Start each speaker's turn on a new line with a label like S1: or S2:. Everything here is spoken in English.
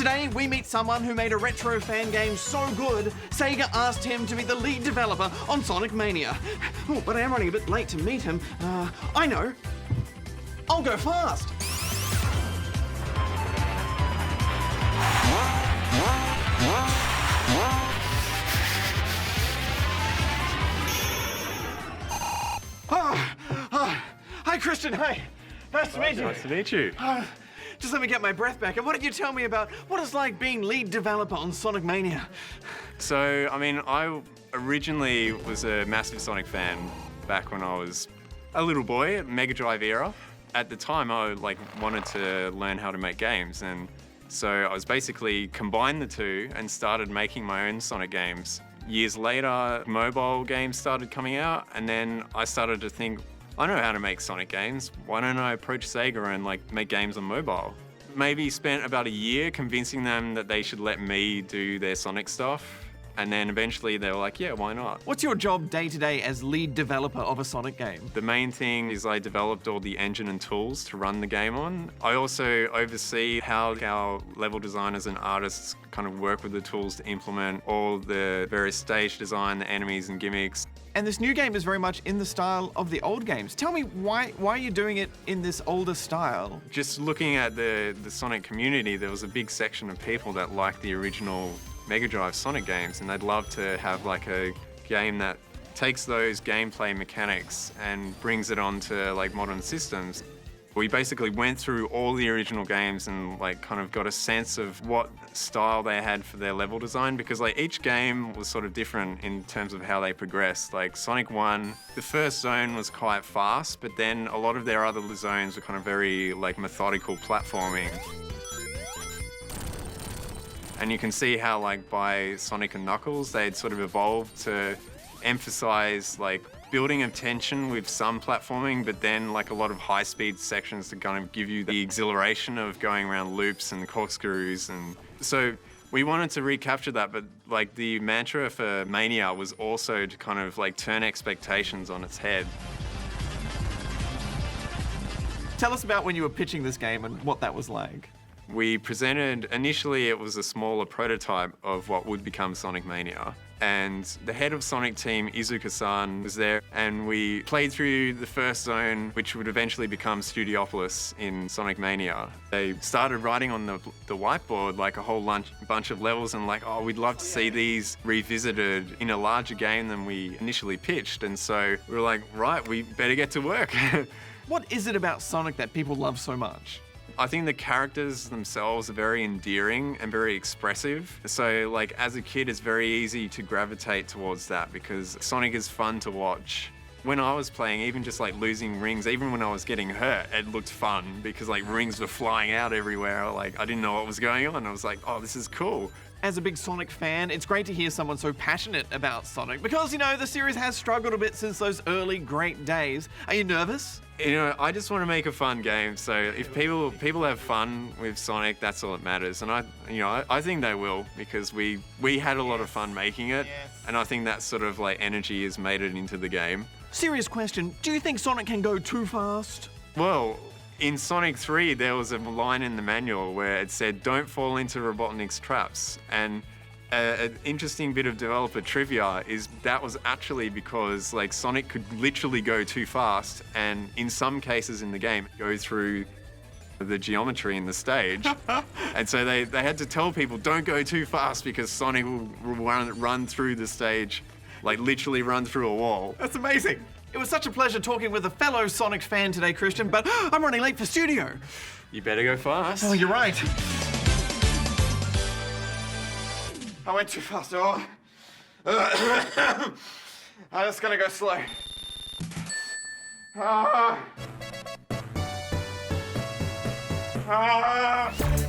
S1: Today, we meet someone who made a retro fan game so good, Sega asked him to be the lead developer on Sonic Mania. Oh, but I am running a bit late to meet him. I know. I'll go fast. Hi, Christian. Hi. Nice to meet you.
S2: Nice to meet you.
S1: Just let me get my breath back. And what did you tell me about what it's like being lead developer on Sonic Mania?
S2: So, I mean, I originally was a massive Sonic fan back when I was a little boy, Mega Drive era. At the time, I wanted to learn how to make games, and so I was basically combined the two and started making my own Sonic games. Years later, mobile games started coming out, and then I started to think, I know how to make Sonic games. Why don't I approach Sega and make games on mobile? Maybe spent about a year convincing them that they should let me do their Sonic stuff. And then eventually they were like, yeah, why not?
S1: What's your job day to day as lead developer of a Sonic game?
S2: The main thing is I developed all the engine and tools to run the game on. I also oversee how our level designers and artists kind of work with the tools to implement all the various stage design, the enemies and gimmicks.
S1: And this new game is very much in the style of the old games. Tell me, why are you doing it in this older style?
S2: Just looking at the Sonic community, there was a big section of people that liked the original Mega Drive Sonic games, and they'd love to have a game that takes those gameplay mechanics and brings it onto modern systems. We basically went through all the original games and kind of got a sense of what style they had for their level design, because each game was sort of different in terms of how they progressed. Sonic 1, the first zone was quite fast, but then a lot of their other zones were kind of very methodical platforming. And you can see how by Sonic and Knuckles, they'd sort of evolved to emphasize building of tension with some platforming, but then a lot of high-speed sections to kind of give you the exhilaration of going around loops and corkscrews. And so we wanted to recapture that, but the mantra for Mania was also to kind of turn expectations on its head.
S1: Tell us about when you were pitching this game and what that was like.
S2: We presented, initially it was a smaller prototype of what would become Sonic Mania. And the head of Sonic team, Izuka-san, was there, and we played through the first zone, which would eventually become Studiopolis in Sonic Mania. They started writing on the whiteboard a whole bunch of levels and oh, we'd love to see these revisited in a larger game than we initially pitched. And so we were right, we better get to work.
S1: What is it about Sonic that people love so much?
S2: I think the characters themselves are very endearing and very expressive. So as a kid, it's very easy to gravitate towards that because Sonic is fun to watch. When I was playing, even just losing rings, even when I was getting hurt, it looked fun because rings were flying out everywhere. I didn't know what was going on. I was oh, this is cool.
S1: As a big Sonic fan, it's great to hear someone so passionate about Sonic because, the series has struggled a bit since those early great days. Are you nervous?
S2: I just want to make a fun game. So if people have fun with Sonic, that's all that matters. And I think they will because we had a lot of fun making it.
S1: Yes.
S2: And I think that sort of energy has made it into the game.
S1: Serious question, do you think Sonic can go too fast?
S2: Well, in Sonic 3, there was a line in the manual where it said, don't fall into Robotnik's traps. And an interesting bit of developer trivia is that was actually because Sonic could literally go too fast, and in some cases in the game, go through the geometry in the stage. And so they had to tell people, don't go too fast because Sonic will run through the stage, literally run through a wall.
S1: That's amazing. It was such a pleasure talking with a fellow Sonic fan today, Christian, but I'm running late for studio.
S2: You better go fast.
S1: Oh, you're right. I went too fast. Oh. I'm just gonna go slow. Ah. Ah.